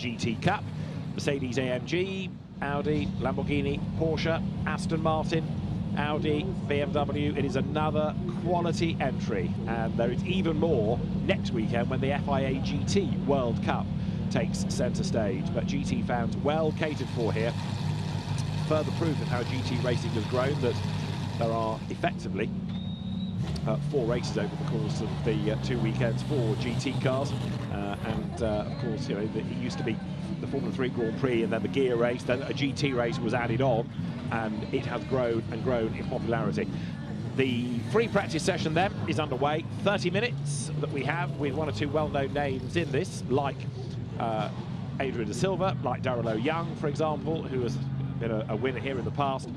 GT Cup. Mercedes AMG, Audi, Lamborghini, Porsche, Aston Martin, Audi, BMW. It is another quality entry, and there is even more next weekend when the FIA GT World Cup takes centre stage. But GT fans well catered for here. Further proof of how GT racing has grown, that there are effectively 4 races over the course of the 2 weekends for GT cars, and of course, you know, it used to be the Formula 3 Grand Prix and then the gear race, then a GT race was added on, and it has grown and grown in popularity. The free practice session then is underway. 30 minutes that we have with 1 or 2 well-known names in this, like Adrian De Silva, like Darrell O'Young, for example, who has been a winner here in the past.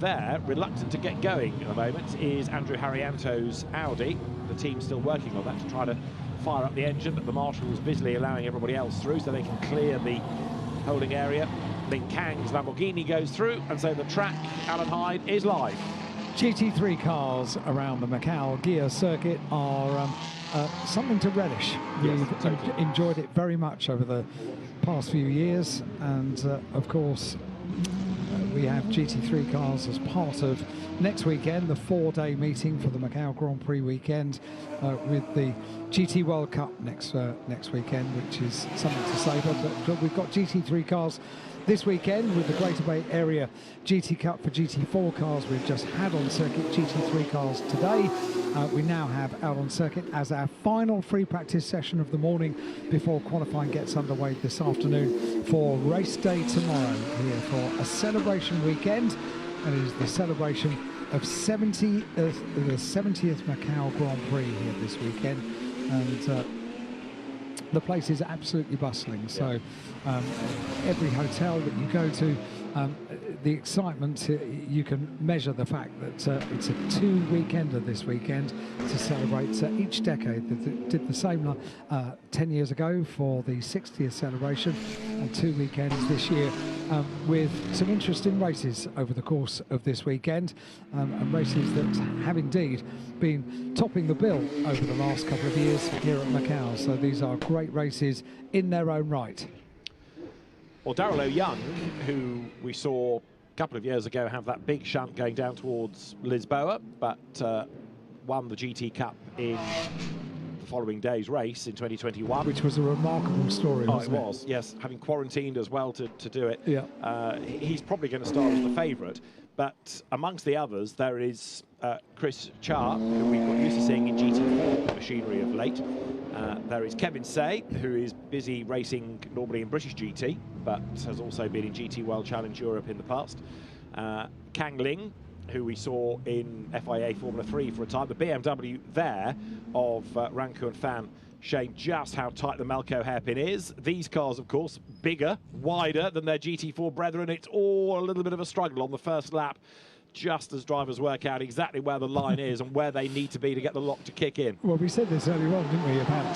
They're reluctant to get going at the moment is Andrew Harrianto's Audi. The team's still working on that to try to fire up the engine, but the marshal's busily allowing everybody else through so they can clear the holding area. Lin Kang's Lamborghini goes through, and so the track, Alan Hyde, is live. GT3 cars around the Macau gear circuit are something to relish. Yes, We've totally enjoyed it very much over the past few years, and of course we have GT3 cars as part of next weekend, the 4-day meeting for the Macau Grand Prix weekend, with the GT World Cup next weekend, which is something to savour. But we've got GT3 cars this weekend with the Greater Bay Area GT Cup for GT4 cars we've just had on circuit. GT3 cars today we now have out on circuit as our final free practice session of the morning before qualifying gets underway this afternoon for race day tomorrow here for a celebration weekend, and it is the celebration of the 70th Macau Grand Prix here this weekend, and the place is absolutely bustling. So every hotel that you go to, the excitement, you can measure the fact that it's a 2-weekender this weekend to celebrate each decade. They did the same 10 years ago for the 60th celebration, and 2 weekends this year, with some interesting races over the course of this weekend, and races that have indeed been topping the bill over the last couple of years here at Macau. So these are great races in their own right. Well, Darrell O'Young, who we saw a couple of years ago have that big shunt going down towards Lisboa, but won the GT Cup in the following day's race in 2021. Which was a remarkable story, wasn't it? It was, yes, having quarantined as well to do it. Yeah. He's probably going to start as the favourite, but amongst the others there is Chris Cha, who we've got used to seeing in GT4 machinery of late. There is Kevin Say, who is busy racing normally in British GT, but has also been in GT World Challenge Europe in the past. Kang Ling, who we saw in FIA Formula 3 for a time. The BMW there of Rancoon fan showing just how tight the Melco hairpin is. These cars, of course, bigger, wider than their GT4 brethren. It's all a little bit of a struggle on the first lap, just as drivers work out exactly where the line is and where they need to be to get the lock to kick in. Well, we said this earlier on, didn't we, about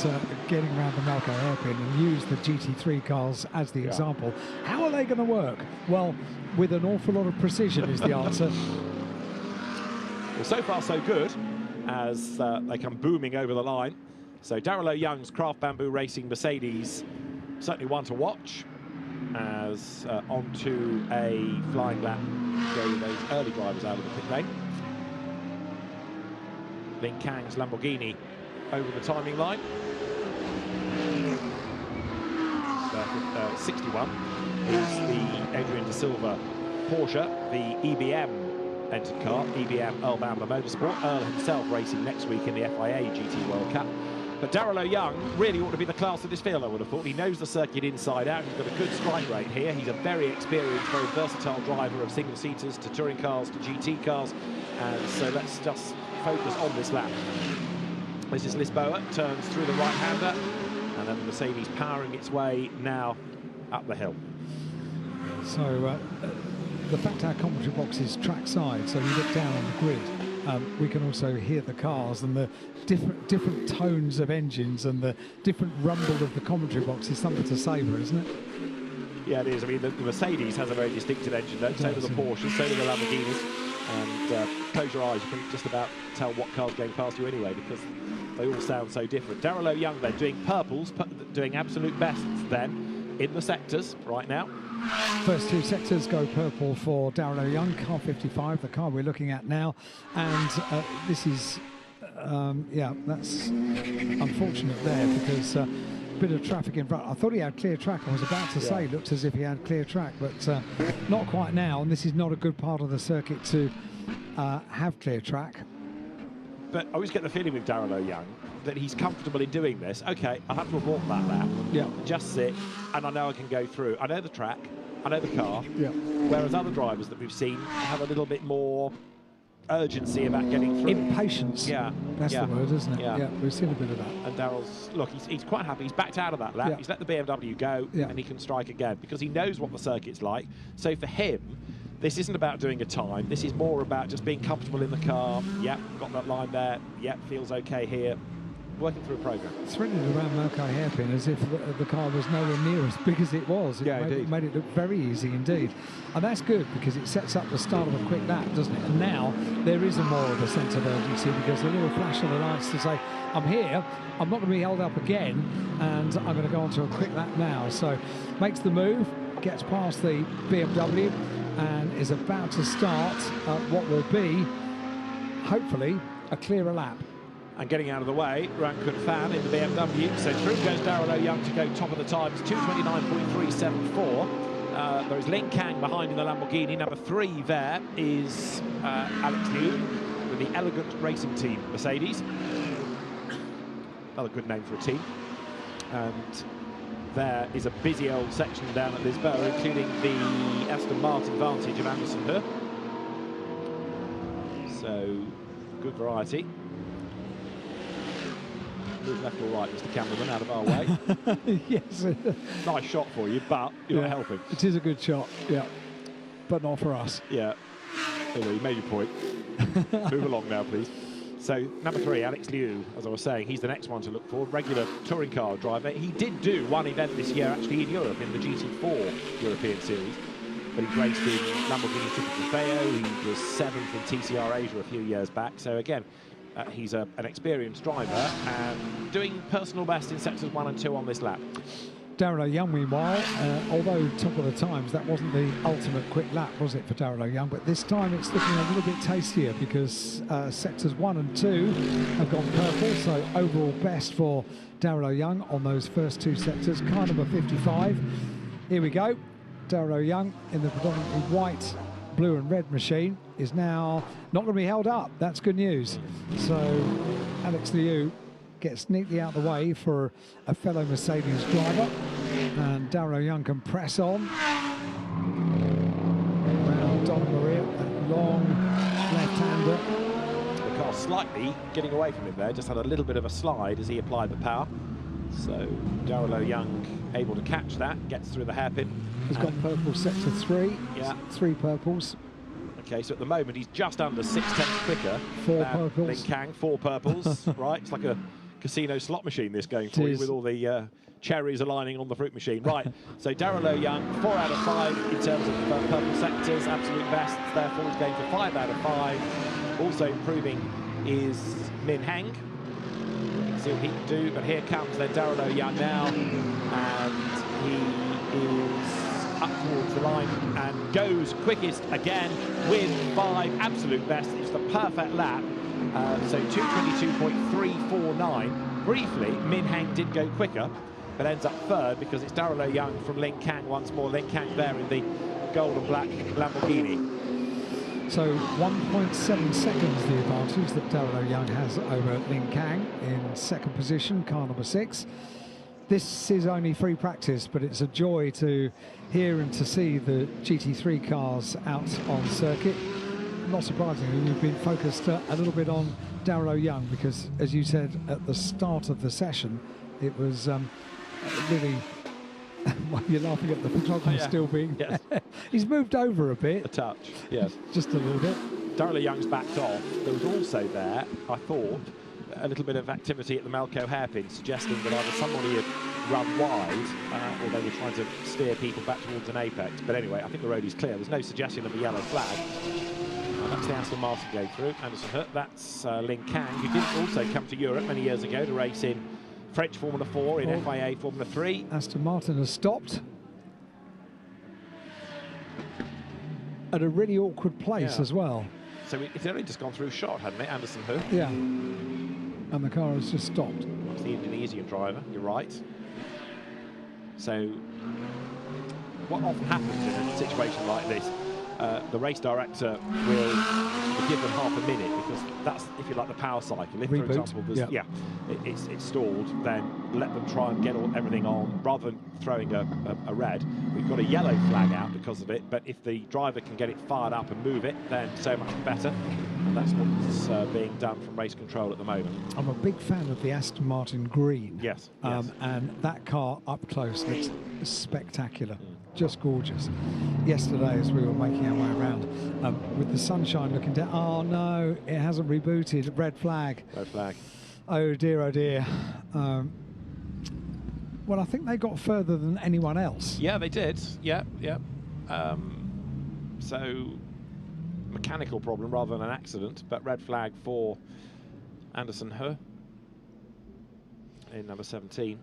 getting around the Melco hairpin and use the GT3 cars as the example. How are they going to work? Well, with an awful lot of precision is the answer. Well, so far so good, as they come booming over the line. So Darrell O'Young's Craft Bamboo Racing Mercedes, certainly one to watch, as onto a flying lap go those early drivers out of the pit lane. Lin Kang's Lamborghini over the timing line. 61 is the Adrian De Silva Porsche, the EBM entered car, EBM Earl Bamber Motorsport. Earl himself racing next week in the FIA GT World Cup. But Darrell O'Young really ought to be the class of this field, I would have thought. He knows the circuit inside out. He's got a good strike rate here. He's a very experienced, very versatile driver of single-seaters to touring cars to GT cars. And so let's just focus on this lap. This is Lisboa, turns through the right-hander, and then the Mercedes powering its way now up the hill. So the fact our commentary box is trackside, so you look down on the grid, we can also hear the cars and the different tones of engines and the different rumble of the commentary box is something to savour, isn't it? Yeah, it is. I mean, the Mercedes has a very distinctive engine, though. So do the Porsches, so do the Lamborghinis. And close your eyes, you can just about tell what car's going past you anyway, because they all sound so different. Darrell O'Young then doing purples, doing absolute bests then in the sectors right now. First two sectors go purple for Darrell Young, car 55, the car we're looking at now. And this is, yeah, that's unfortunate there because bit of traffic in front. I thought he had clear track. I was about to say, looked as if he had clear track, but not quite now. And this is not a good part of the circuit to have clear track. But I always get the feeling with Darrell Young that he's comfortable in doing this. Okay, I have to have walked that lap. Yeah. Just sit, and I know I can go through. I know the track, I know the car. Yeah. Whereas other drivers that we've seen have a little bit more urgency about getting through. Impatience. Yeah. That's the word, isn't it? Yeah. We've seen a bit of that. And Darrell's, look, he's quite happy. He's backed out of that lap. Yeah. He's let the BMW go, and he can strike again because he knows what the circuit's like. So for him, this isn't about doing a time. This is more about just being comfortable in the car. Yep, got that line there. Yep, feels okay here. Working through a program. Threaded around Macau hairpin as if the car was nowhere near as big as it was. It made it look very easy indeed. And that's good because it sets up the start of a quick lap, doesn't it? And now there is more of a sense of urgency because a little flash of the lights to say, I'm here, I'm not going to be held up again, and I'm going to go on to a quick lap now. So makes the move, gets past the BMW, and is about to start what will be, hopefully, a clearer lap. And getting out of the way, Rankun Fan in the BMW. So through goes Darrell Young to go top of the times, 2:29.374. There is Lin Kang behind in the Lamborghini. Number 3 there is Alex Liu with the Elegant Racing Team Mercedes. Another good name for a team. And there is a busy old section down at Lisboa, including the Aston Martin Vantage of Anderson Her. So, good variety. Move left or right, Mr. Cameraman, out of our way. Yes. Nice shot for you, but you're not helping. It is a good shot, yeah. But not for us. Yeah. Anyway, you made your point. Move along now, please. So, number 3, Alex Liu, as I was saying, he's the next one to look for. Regular touring car driver. He did do one event this year, actually, in Europe, in the GT4 European Series. But he's raced in Lamborghini Super Trofeo. He was 7th in TCR Asia a few years back. So, again, he's an experienced driver and doing personal best in sectors 1 and 2 on this lap. Darrell Young, meanwhile, although top of the times, that wasn't the ultimate quick lap, was it, for Darrell Young? But this time it's looking a little bit tastier because sectors 1 and 2 have gone purple. So overall best for Darrell Young on those first 2 sectors. Car number 55. Here we go. Darrell Young in the predominantly white, blue and red machine is now not going to be held up. That's good news. So Alex Liu gets neatly out of the way for a fellow Mercedes driver, and Darrell Young can press on around Donna Maria, that long left-hander. The car slightly getting away from him there, just had a little bit of a slide as he applied the power. So Darrell Young able to catch that, gets through the hairpin. He's got purple sector 3. Yeah. 3 purples. Okay, so at the moment he's just under 6/10 quicker. 4 purples. Lin Kang, 4 purples. Right, it's like a casino slot machine this going for you with all the cherries aligning on the fruit machine. Right, so Darrell Young, 4 out of 5 in terms of purple sectors, absolute best. Therefore he's going for 5 out of 5. Also improving is Min Hang. We can see what he can do, but here comes then Darrell Young now, and he is up towards the line and goes quickest again with 5 absolute best. It's the perfect lap. So 2:22.349. Briefly, Min Hang did go quicker, but ends up 3rd because it's Darrell Young from Lin Kang once more. Lin Kang there in the gold and black Lamborghini. So 1.7 seconds the advantage that Darrell Young has over Lin Kang in 2nd position, car number 6. This is only free practice, but it's a joy to hear and to see the GT3 cars out on circuit. Not surprisingly, we've been focused a little bit on Darrell Young because, as you said at the start of the session, it was really... Well, you're laughing at the photographer still being... Yes. He's moved over a bit. A touch, yes. Just a little bit. Darrell Young's backed off. There was also there, I thought, a little bit of activity at the Macau hairpin, suggesting that either somebody had run wide or they were trying to steer people back towards an apex. But anyway, I think the road is clear. There's no suggestion of a yellow flag. That's the Aston Martin go through. Anderson Hurt, that's Lin Kang, who did also come to Europe many years ago to race in French Formula 4 in FIA Formula 3. Aston Martin has stopped at a really awkward place as well. So it's only just gone through shot, hadn't it, Anderson Hu? Yeah. And the car has just stopped. It's the Indonesian driver, you're right. So what often happens in a situation like this, the race director will give them half a minute, because that's, if you like, the power cycle. If, Reboot. for example, there's, it's stalled, then let them try and get everything on, rather than throwing a red. We've got a yellow flag out because of it, but if the driver can get it fired up and move it, then so much better. And that's what's being done from race control at the moment. I'm a big fan of the Aston Martin green. Yes. And that car up close looks spectacular. Just gorgeous. Yesterday, as we were making our way around, with the sunshine looking down, oh no, it hasn't rebooted, red flag. Red flag. Oh dear, oh dear. Well, I think they got further than anyone else. Yeah, they did. Yeah. So, mechanical problem rather than an accident, but red flag for Anderson Hu in number 17.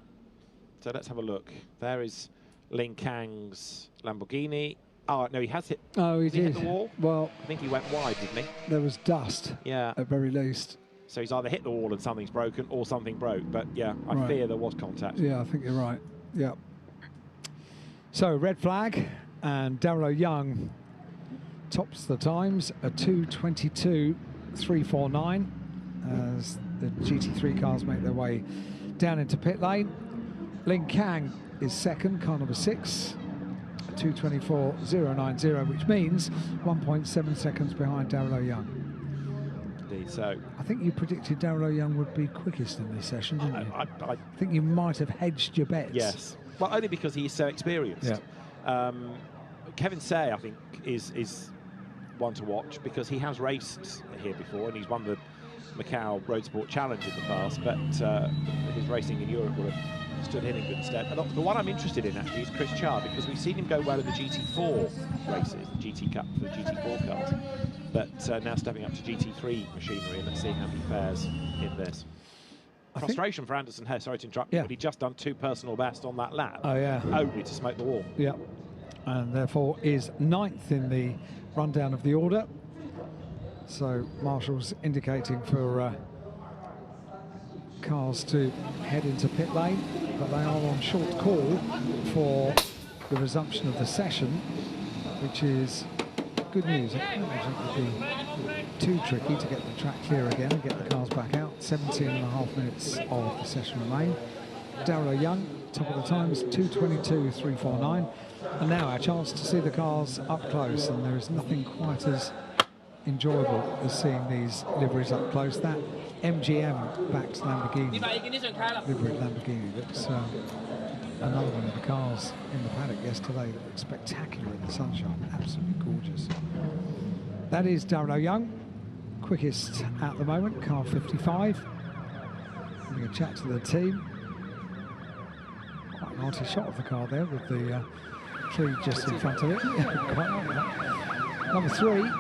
So let's have a look. There is Lin Kang's Lamborghini. Oh, no, he has hit. Oh, he did. Hit the wall? Well, I think he went wide, didn't he? There was dust. Yeah. At very least. So he's either hit the wall and something's broken, or something broke. But yeah, I fear there was contact. Yeah, I think you're right. Yeah. So red flag, and Darrell Young tops the times, a 2:22.349, as the GT3 cars make their way down into pit lane. Lin Kang is second, car number 6, 2:24.090, which means 1.7 seconds behind Darrell Young. Indeed, so I think you predicted Darrell Young would be quickest in this session, didn't you? I think you might have hedged your bets. Yes, well, only because he's so experienced. Yeah. Kevin Say, I think, is one to watch, because he has raced here before and he's won the Macau Road Sport Challenge in the past, but his racing in Europe would have stood him in good stead. And the one I'm interested in actually is Chris Char, because we've seen him go well in the GT4 races, the GT Cup for the GT4 cars, but now stepping up to GT3 machinery, and let's see how he fares in this. Frustration for Anderson Hu, sorry to interrupt, but he just done 2 personal best on that lap. Oh yeah. Only to smoke the wall. Yeah. And therefore is 9th in the rundown of the order. So Marshall's indicating for cars to head into pit lane, but they are on short call for the resumption of the session, which is good news. I don't think it would be too tricky to get the track clear again and get the cars back out. 17.5 minutes of the session remain. Darrell Young, top of the times, 2:22.349. And now our chance to see the cars up close, and there is nothing quite as enjoyable as seeing these liveries up close. That MGM-backed Lamborghini, livery Lamborghini, that's another one of the cars in the paddock yesterday that looked spectacular in the sunshine, absolutely gorgeous. That is Darrell Young, quickest at the moment, car 55. Having a chat to the team. Quite an arty shot of the car there with the tree just in front of it. Quite like that. Number 3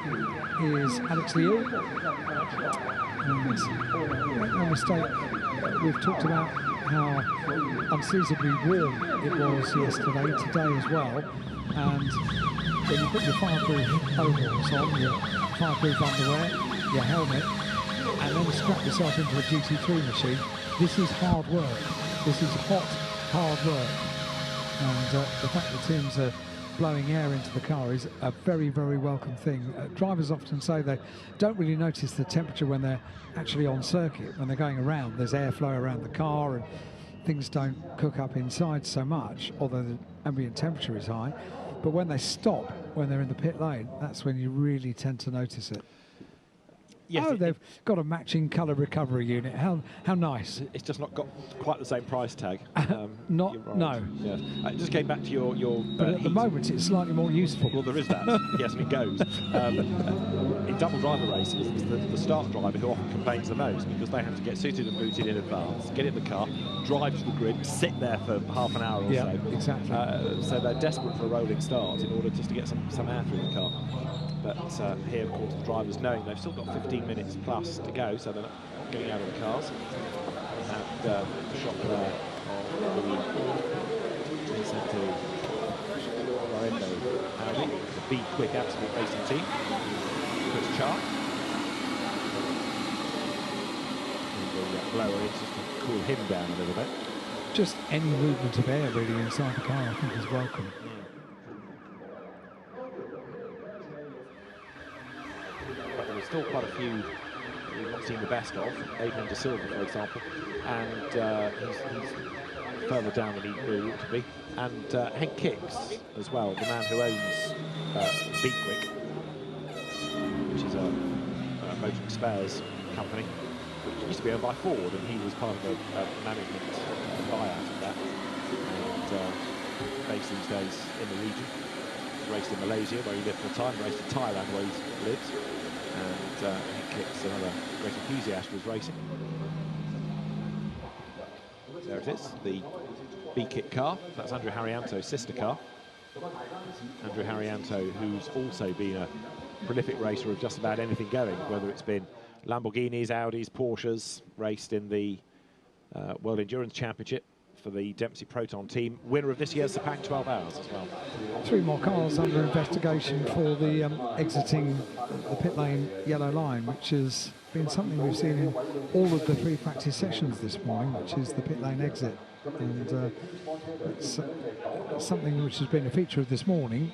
is Alex Liu. And make no mistake, we've talked about how unseasonably warm it was yesterday, today as well. And when you put your fireproof overalls on, your fireproof underwear, your helmet, and then strap yourself into a GT3 machine, this is hard work. This is hard work. And the fact that teams are blowing air into the car is a very, very welcome thing. Drivers often say they don't really notice the temperature when they're actually on circuit. When they're going around, there's airflow around the car and things don't cook up inside so much, although the ambient temperature is high. But when they stop, when they're in the pit lane, that's when you really tend to notice it. Yes, they've got a matching colour recovery unit. How nice. It's just not got quite the same price tag. No. Yes. Just going back to your but at the moment, it's slightly more useful. Well, there is that. Yes, and it goes. In double driver races, it's the start driver who often complains the most, because they have to get suited and booted in advance, get in the car, drive to the grid, sit there for half an hour or so. Exactly. So they're desperate for a rolling start in order just to get some air through the car. But here, of course, the drivers, knowing they've still got 15 minutes plus to go, so they're not getting out of the cars. shot there of the Audi, the Be Quick Absolute Racing team. Chris Char. And the blower in just to cool him down a little bit. Just any movement of air really inside the car, I think, is welcome. But there were still quite a few we've not seen the best of. Adrian De Silva, for example, and he's further down than he really ought to be. And Henk Kicks as well, the man who owns Be Quick, which is a motoring spares company, which used to be owned by Ford, and he was part of a management buyout of that. And based these days in the region. Raced in Malaysia, where he lived for a time, raced in Thailand, where he lives. And Henk Kicks, another great enthusiast, was racing. There it is, the B-Kit car. That's Andrew Harrianto's sister car. Andrew Harrianto, who's also been a prolific racer of just about anything going, whether it's been Lamborghinis, Audis, Porsches, raced in the World Endurance Championship for the Dempsey Proton team, winner of this year's Sepang 12 Hours as well. 3 more cars under investigation for the exiting the pit lane yellow line, which has been something we've seen in all of the free practice sessions this morning, which is the pit lane exit. And it's something which has been a feature of this morning.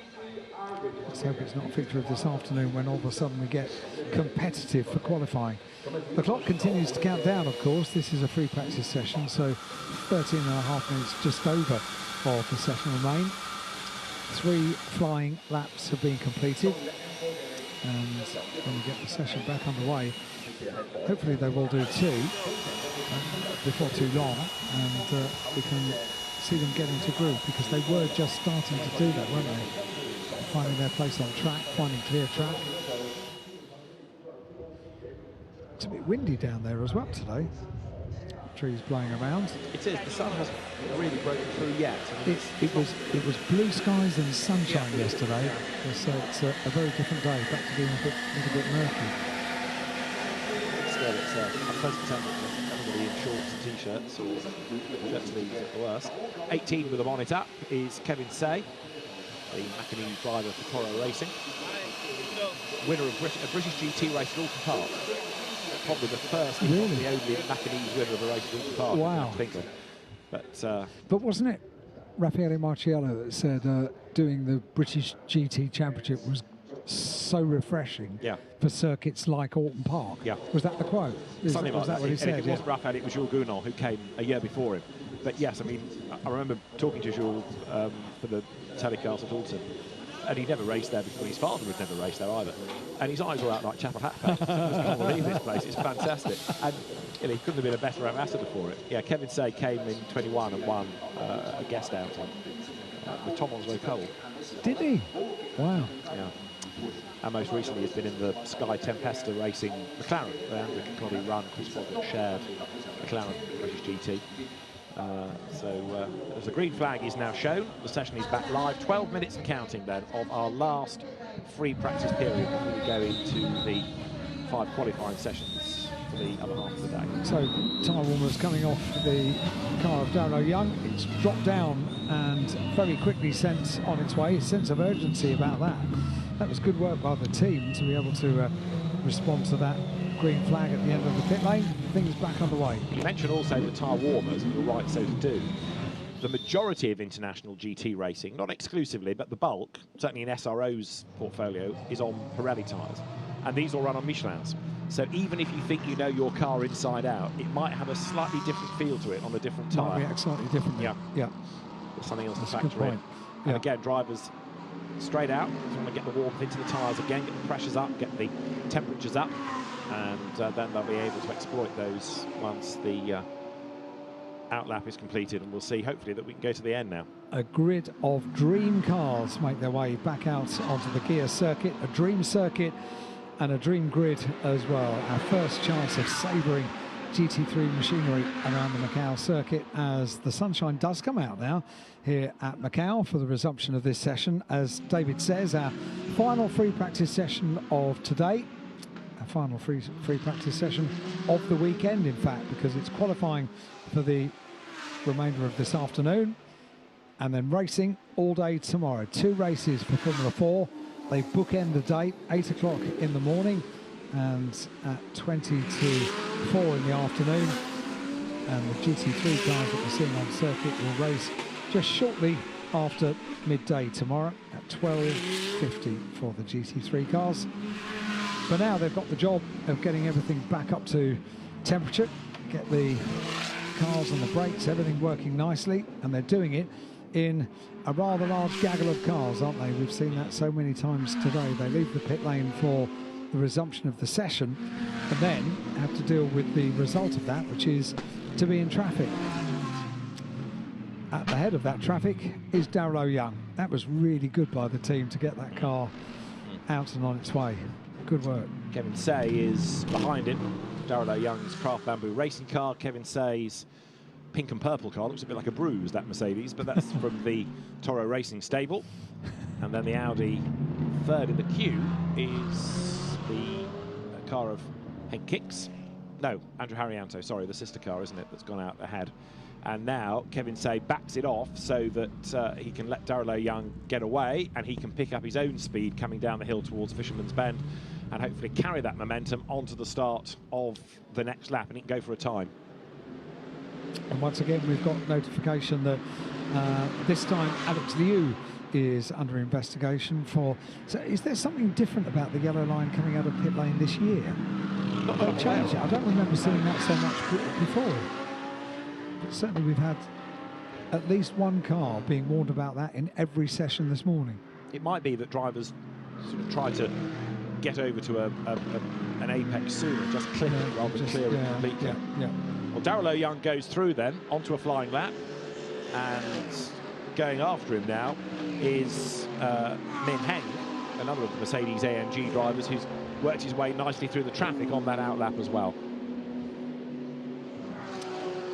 Let's hope it's not a feature of this afternoon when all of a sudden we get competitive for qualifying. The clock continues to count down, of course. This is a free practice session, so 13.5 minutes just over of the session remain. 3 flying laps have been completed, and when we get the session back underway, hopefully they will do 2 before too long, and we can see them get into groove, because they were just starting to do that, weren't they? Finding their place on track, finding clear track. It's a bit windy down there as well today. Trees blowing around. It is. The sun hasn't really broken through yet. It was blue skies and sunshine yesterday, so it's a very different day. Back to being a little bit murky. Still, it's unpleasant temperature. Everybody in shorts and t-shirts or shirt sleeves at the worst. 18 with the bonnet up is Kevin Say, the Macau driver for Toro Racing, winner of a British GT race at Alton Park. Probably the first, if not the only Macau winner of a race at Alton Park. Wow. I think. But wasn't it Raffaele Marciello that said doing the British GT Championship was so refreshing for circuits like Alton Park? Yeah. Was that the quote? Was that what he said? If it wasn't Raffaele, it was Jules Gounod, who came a year before him. But yes, I mean, I remember talking to Jules for the telecast at Alton, and he never raced there before. His father had never raced there either, and his eyes were out like Chapel Hat fans. I just can't believe this place, it's fantastic. And he couldn't have been a better ambassador for it. Yeah, Kevin Say came in 21 and won a guest outing with Tom Onslow Cole. Did he? Wow. Yeah. And most recently has been in the Sky Tempesta racing McLaren, the Andrew Kirkcaldy run. Chris Fodden shared McLaren British GT. As the green flag is now shown, the session is back live. 12 minutes and counting then of our last free practice period before we go into the 5 qualifying sessions for the other half of the day. So tyre warmers coming off the car of Darren O'Young. It's dropped down and very quickly sent on its way. A sense of urgency about that. That was good work by the team to be able to respond to that green flag at the end of the pit lane. Things back underway. You mentioned also the tyre warmers, and you're right so to do. The majority of international GT racing, not exclusively, but the bulk, certainly in SRO's portfolio, is on Pirelli tyres. And these all run on Michelins. So even if you think you know your car inside out, it might have a slightly different feel to it on a different tyre. Might react slightly differently. Yeah. There's something else to factor in. And again, drivers straight out, just want to get the warmth into the tyres again, get the pressures up, get the temperatures up, and then they'll be able to exploit those once the outlap is completed, and we'll see hopefully that we can go to the end now. A grid of dream cars make their way back out onto the gear circuit, a dream circuit and a dream grid as well. Our first chance of savouring GT3 machinery around the Macau circuit, as the sunshine does come out now here at Macau for the resumption of this session. As David says, our final free practice session of today. final free practice session of the weekend, in fact, because it's qualifying for the remainder of this afternoon and then racing all day tomorrow. 2 races for Formula 4. They bookend the date, 8 o'clock in the morning and at 20 to 4 in the afternoon. And the GT3 cars that we're seeing on circuit will race just shortly after midday tomorrow at 12:50 for the GT3 cars. For now, they've got the job of getting everything back up to temperature, get the cars and the brakes, everything working nicely, and they're doing it in a rather large gaggle of cars, aren't they? We've seen that so many times today. They leave the pit lane for the resumption of the session and then have to deal with the result of that, which is to be in traffic. At the head of that traffic is Darrell Young. That was really good by the team to get that car out and on its way. Good work. Kevin Say is behind him. Darrell Young's Craft Bamboo racing car. Kevin Say's pink and purple car looks a bit like a bruise, that Mercedes, but that's from the Toro Racing stable. And then the Audi third in the queue is the car of Henk Kicks. No, Andrew Harrianto, sorry, the sister car, isn't it, that's gone out ahead. And now Kevin Say backs it off so that he can let Darrell Young get away and he can pick up his own speed coming down the hill towards Fisherman's Bend and hopefully carry that momentum onto the start of the next lap and he can go for a time. And once again, we've got notification that this time Alex Liu is under investigation for... So is there something different about the yellow line coming out of pit lane this year? They've changed it. I don't remember seeing that so much before. But certainly we've had at least one car being warned about that in every session this morning. It might be that drivers sort of try to get over to an apex sooner, just clip it rather than clear it completely. Yeah. Well, Darrell Young goes through then onto a flying lap, and going after him now is Min Heng, another of the Mercedes AMG drivers who's worked his way nicely through the traffic on that outlap as well.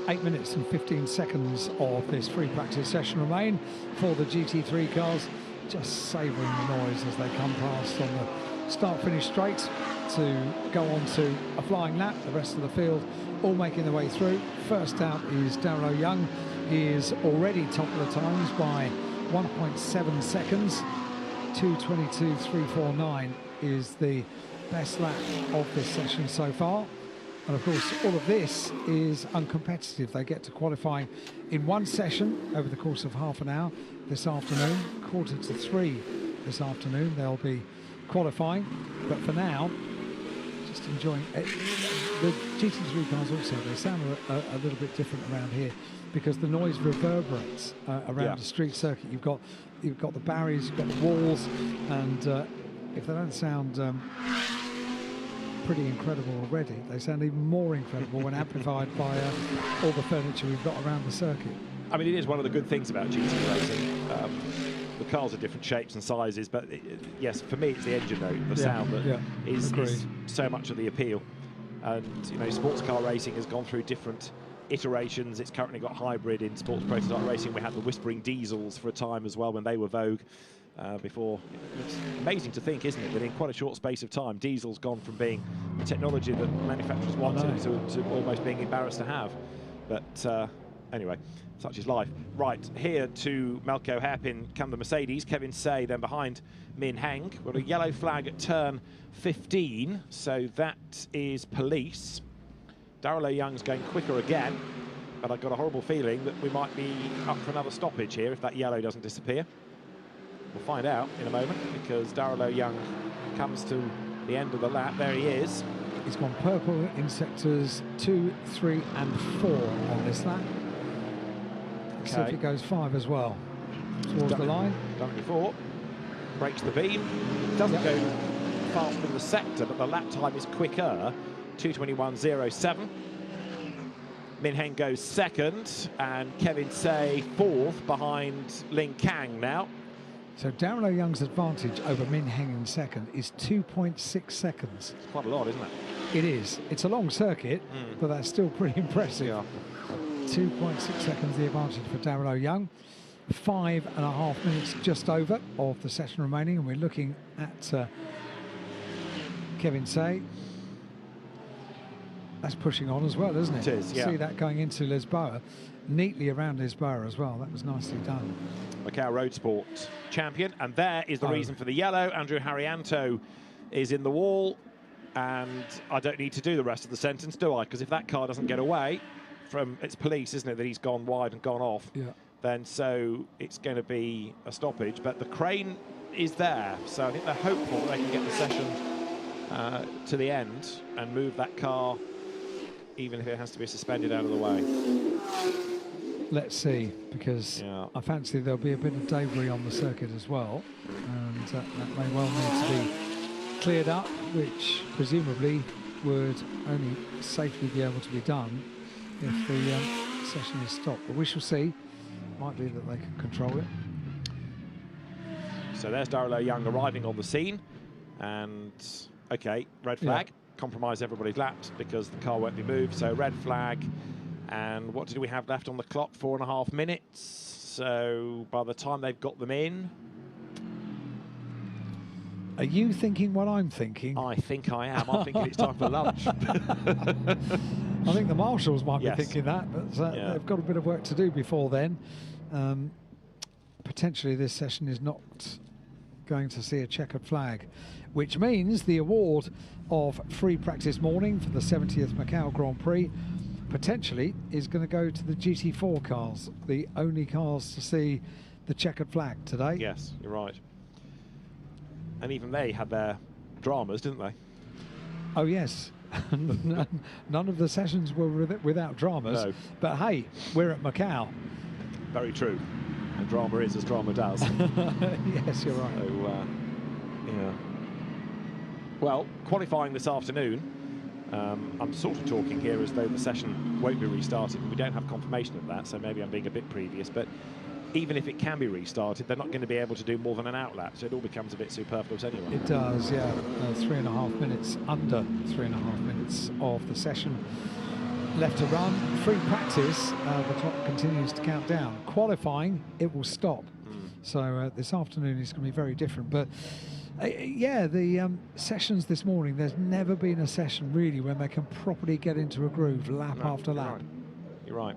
8 minutes and 15 seconds of this free practice session remain for the GT3 cars, just savouring the noise as they come past on the start-finish straight to go on to a flying lap. The rest of the field all making their way through. First out is Darrell Young. He is already top of the times by 1.7 seconds. 2:22.349 is the best lap of this session so far. And of course, all of this is uncompetitive. They get to qualifying in one session over the course of half an hour this afternoon. 2:45 this afternoon they'll be qualifying. But for now, just enjoying it. The GT3 cars also, they sound a little bit different around here because the noise reverberates around the street circuit. You've got the barriers, you've got the walls, and if they don't sound pretty incredible already, they sound even more incredible when amplified by all the furniture we've got around the circuit. I mean, it is one of the good things about GT racing. The cars are different shapes and sizes, but yes, for me, it's the engine note, the sound that is so much of the appeal. And you know, sports car racing has gone through different iterations. It's currently got hybrid in sports prototype racing. We had the whispering diesels for a time as well when they were vogue. Before, it's amazing to think, isn't it, that in quite a short space of time, diesel's gone from being the technology that manufacturers wanted to almost being embarrassed to have. But anyway, such is life. Right, here to Melko hairpin come the Mercedes. Kevin Say then behind Min Heng. Got a yellow flag at turn 15, so that is police. Darrell Young's going quicker again, but I've got a horrible feeling that we might be up for another stoppage here if that yellow doesn't disappear. We'll find out in a moment because Darrell Young comes to the end of the lap. There he is. He's gone purple in sectors 2, 3 and 4 on this lap. Let's see if it goes 5 as well. Towards the line. Done it before. Breaks the beam. Doesn't go faster in the sector, but the lap time is quicker. 2:21.07. Min Heng goes second, and Kevin Say fourth behind Ling Kang now. So Darrell Young's advantage over Min Heng in second is 2.6 seconds. It's quite a lot, isn't it? It is. It's a long circuit, but that's still pretty impressive. Yeah. 2.6 seconds the advantage for Darrell Young. 5.5 minutes just over of the session remaining, and we're looking at Kevin Say That's pushing on as well, isn't it? It is, yeah. See that going into Lisboa, neatly around Lisboa as well. That was nicely done. Macau Road Sport champion, and there is the reason for the yellow. Andrew Harrianto is in the wall, and I don't need to do the rest of the sentence, do I? Because if that car doesn't get away from, it's police, isn't it, that he's gone wide and gone off, then so it's going to be a stoppage. But the crane is there, so I think they're hopeful that they can get the session to the end and move that car, even if it has to be suspended, out of the way. Let's see, because I fancy there'll be a bit of debris on the circuit as well, and that may well need to be cleared up, which presumably would only safely be able to be done if the session is stopped. But we shall see. Might be that they can control it. So there's Darrell Young arriving on the scene, and okay, red flag. Compromise everybody's laps because the car won't be moved, so red flag. And what did we have left on the clock? 4.5 minutes. So by the time they've got them in... Are you thinking what I'm thinking? I think I am. I'm thinking it's time for lunch. I think the marshals might be thinking that, but they've got a bit of work to do before then. Potentially this session is not going to see a checkered flag, which means the award of free practice morning for the 70th Macau Grand Prix potentially is going to go to the GT4 cars, the only cars to see the checkered flag today. Yes, you're right. And even they had their dramas, didn't they? Oh yes. None of the sessions were without dramas. No. But hey, we're at Macau. Very true. And drama is as drama does. Yes, you're right. So, yeah. Well, qualifying this afternoon, I'm sort of talking here as though the session won't be restarted, and we don't have confirmation of that, so maybe I'm being a bit previous, but even if it can be restarted, they're not going to be able to do more than an outlap, so it all becomes a bit superfluous anyway. It does, yeah. 3.5 minutes, under 3.5 minutes of the session left to run. Free practice, the clock continues to count down. Qualifying, it will stop. So this afternoon is going to be very different, but yeah, the sessions this morning, there's never been a session really when they can properly get into a groove lap after lap. Right. You're right.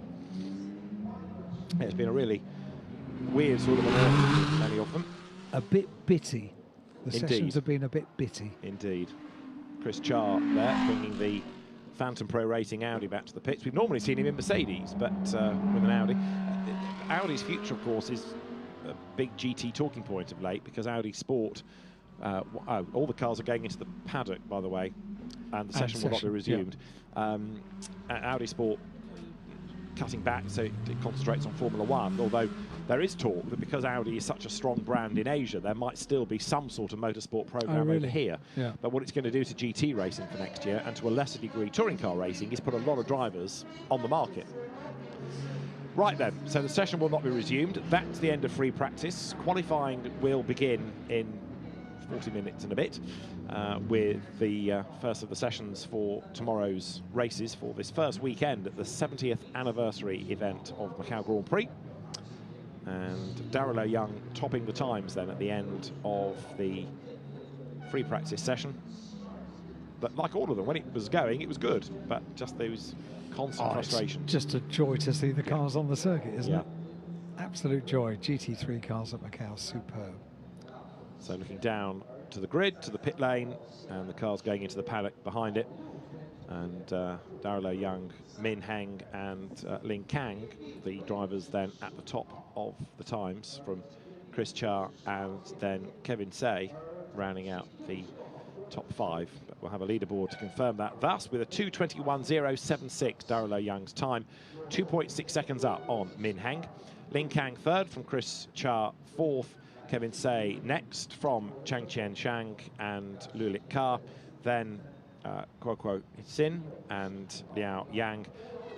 Yeah, it's been a really weird sort of many of them. A bit bitty. The sessions have been a bit bitty. Indeed. Chris Char there, bringing the Phantom Pro Racing Audi back to the pits. We've normally seen him in Mercedes, but with an Audi. Audi's future, of course, is a big GT talking point of late, because Audi Sport, all the cars are going into the paddock, by the way, and the session will not be resumed. Audi Sport cutting back so it concentrates on Formula One, although there is talk that because Audi is such a strong brand in Asia, there might still be some sort of motorsport program over here. But what it's going to do to GT racing for next year, and to a lesser degree touring car racing, is put a lot of drivers on the market. Right then, so the session will not be resumed. That's the end of free practice. Qualifying will begin in 40 minutes and a bit, with the first of the sessions for tomorrow's races for this first weekend at the 70th anniversary event of Macau Grand Prix. And Darrell Young topping the times then at the end of the free practice session. But like all of them, when it was going, it was good, but just those constant frustration. Just a joy to see the cars on the circuit, isn't it? Absolute joy. GT3 cars at Macau, superb. So looking down to the grid, to the pit lane, and the cars going into the paddock behind it. And Darrell Young, Min Heng and Lin Kang, the drivers then at the top of the times, from Chris Char and then Kevin Say, rounding out the top 5. But we'll have a leaderboard to confirm that. Thus, with a 2:21.076, Darrell Young's time, 2.6 seconds up on Min Heng. Lin Kang third from Chris Char fourth. Kevin Say next from Chang Chen Shang and Lulik Ka. Then Kuo Sin and Liao Yang.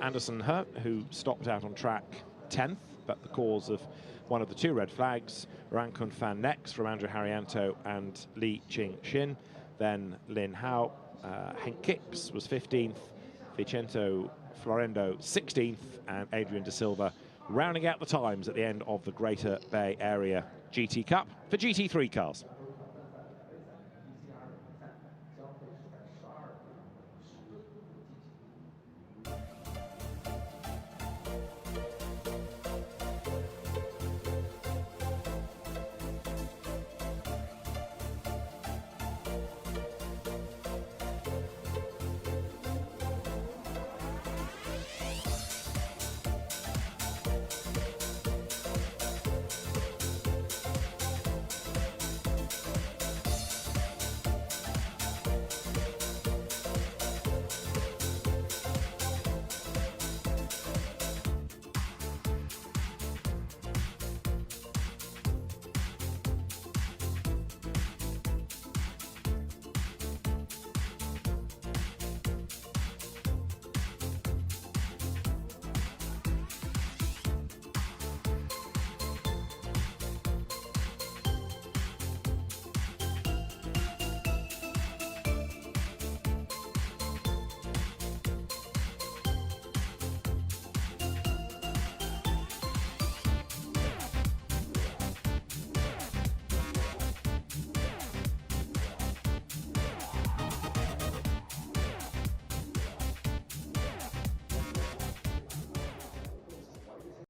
Anderson He, who stopped out on track 10th, but the cause of one of the 2 red flags. Ran Kun Fan next from Andrew Harrianto and Li Ching Xin. Then Lin Hao. Henk Kicks was 15th. Vicento Florendo 16th. And Adrian De Silva rounding out the times at the end of the Greater Bay Area GT Cup for GT3 cars.